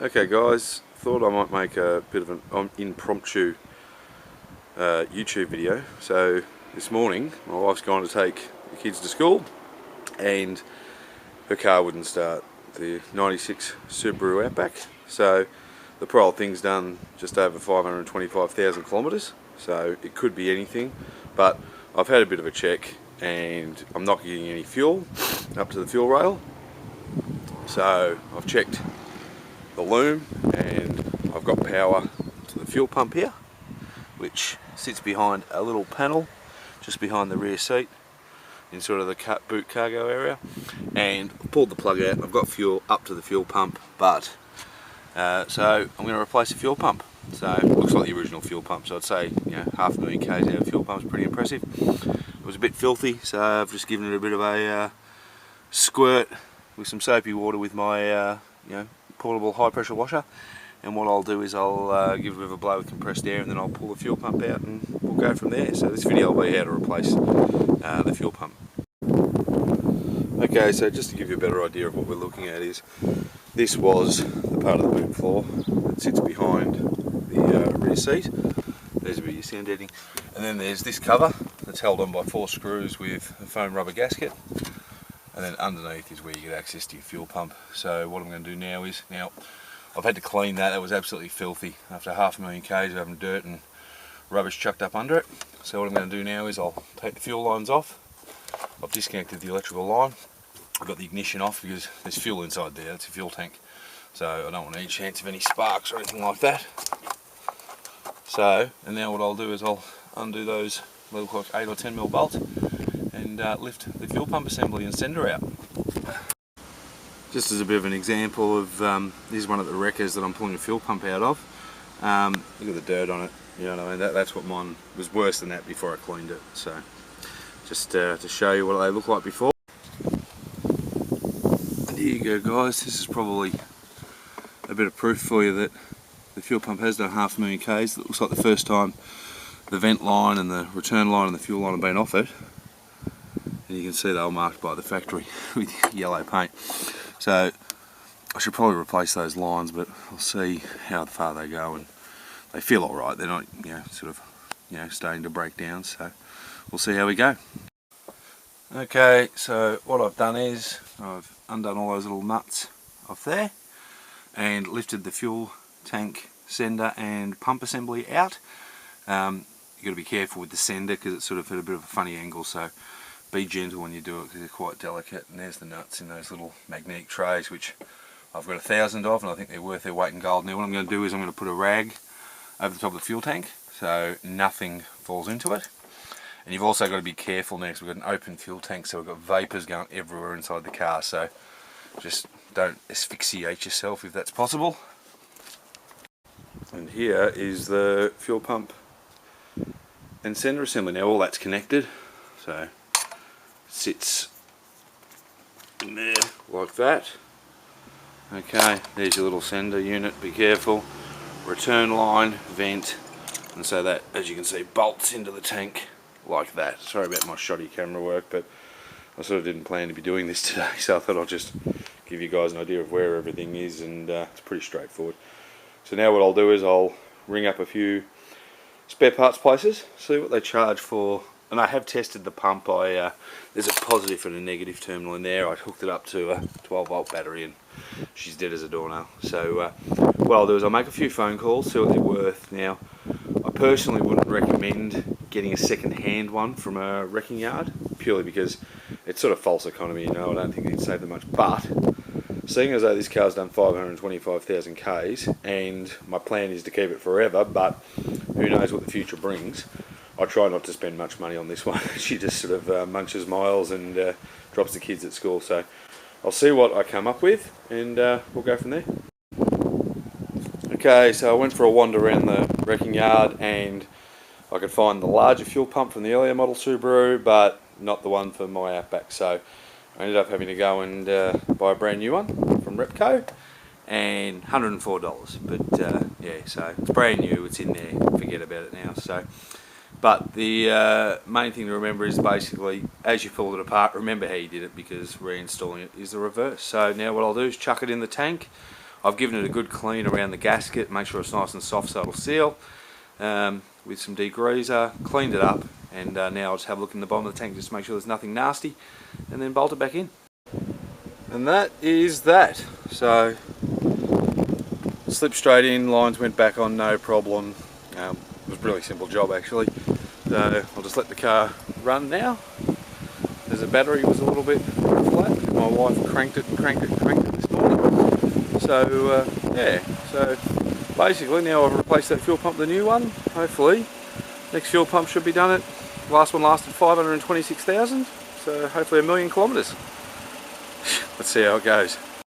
Okay guys, thought I might make a bit of an impromptu YouTube video. So this morning my wife's gone to take the kids to school and her car wouldn't start, the 96 Subaru Outback. So the poor old thing's done just over 525,000 kilometres, so it could be anything, but I've had a bit of a check and I'm not getting any fuel up to the fuel rail. So I've checked the loom and I've got power to the fuel pump here, which sits behind a little panel just behind the rear seat in sort of the boot cargo area, and I've pulled the plug out. I've got fuel up to the fuel pump, but so I'm going to replace the fuel pump. So it looks like the original fuel pump, so I'd say 500,000 k's out of fuel pump is pretty impressive. It was a bit filthy, so I've just given it a bit of a squirt with some soapy water with my portable high pressure washer, and what I'll do is I'll give it a bit of a blow with compressed air, and then I'll pull the fuel pump out and we'll go from there. So this video will be how to replace the fuel pump. Okay, so just to give you a better idea of what we're looking at, is this was the part of the boot floor that sits behind the rear seat. There's a bit of your sound deadening, and then there's this cover that's held on by 4 screws with a foam rubber gasket. And then underneath is where you get access to your fuel pump. So what I'm going to do now is, I've had to clean that. That was absolutely filthy after 500,000 k's of having dirt and rubbish chucked up under it. So what I'm going to do now is I'll take the fuel lines off. I've disconnected the electrical line. I've got the ignition off because there's fuel inside there. It's a fuel tank, so I don't want any chance of any sparks or anything like that. So, and now what I'll do is I'll undo those little 8 or 10 mil bolts and lift the fuel pump assembly and sender out. Just as a bit of an example of, this is one of the wreckers that I'm pulling a fuel pump out of. Look at the dirt on it, you know what I mean? That's what mine was worse than that before I cleaned it. So just to show you what they look like before. And here you go guys, this is probably a bit of proof for you that the fuel pump has done 500,000 k's. It looks like the first time the vent line and the return line and the fuel line have been off it. And you can see they were marked by the factory with yellow paint. So I should probably replace those lines, but I'll see how far they go, and they feel alright. They're not starting to break down, so we'll see how we go. Okay, so what I've done is I've undone all those little nuts off there and lifted the fuel tank sender and pump assembly out. You've got to be careful with the sender because it's sort of at a bit of a funny angle, so be gentle when you do it because they're quite delicate. And there's the nuts in those little magnetic trays, which I've got 1,000 of, and I think they're worth their weight in gold. Now what I'm going to do is I'm going to put a rag over the top of the fuel tank so nothing falls into it. And you've also got to be careful now because we've got an open fuel tank, so we've got vapours going everywhere inside the car, so just don't asphyxiate yourself if that's possible. And here is the fuel pump and sender assembly. Now all that's connected, so sits in there like that. Okay, there's your little sender unit, be careful. Return line, vent, and so that, as you can see, bolts into the tank like that. Sorry about my shoddy camera work, but I sort of didn't plan to be doing this today, so I thought I'll just give you guys an idea of where everything is, and it's pretty straightforward. So now what I'll do is I'll ring up a few spare parts places, see what they charge for. And I have tested the pump. There's a positive and a negative terminal in there. I hooked it up to a 12-volt battery and she's dead as a doornail. So what I'll do is I'll make a few phone calls, see what they're worth. Now, I personally wouldn't recommend getting a second-hand one from a wrecking yard, purely because it's sort of false economy, I don't think you'd save that much. But seeing as though this car's done 525,000 k's and my plan is to keep it forever, but who knows what the future brings, I try not to spend much money on this one. She just sort of munches miles and drops the kids at school. So I'll see what I come up with, and we'll go from there. Okay, so I went for a wander around the wrecking yard and I could find the larger fuel pump from the earlier model Subaru, but not the one for my Outback. So I ended up having to go and buy a brand new one from Repco, and $104. But yeah, so it's brand new, it's in there, forget about it now. So, but the main thing to remember is basically, as you pull it apart, remember how you did it, because reinstalling it is the reverse. So now what I'll do is chuck it in the tank. I've given it a good clean around the gasket, make sure it's nice and soft so it'll seal, with some degreaser, cleaned it up, and now I'll just have a look in the bottom of the tank just to make sure there's nothing nasty, and then bolt it back in. And that is that. So slipped straight in, lines went back on, no problem. It was a really simple job actually. So I'll just let the car run now. There's a battery was a little bit flat. My wife cranked it this morning. So yeah, so basically now I've replaced that fuel pump with the new one. Hopefully next fuel pump should be done. Last one lasted 526,000, so hopefully 1,000,000 kilometres. Let's see how it goes.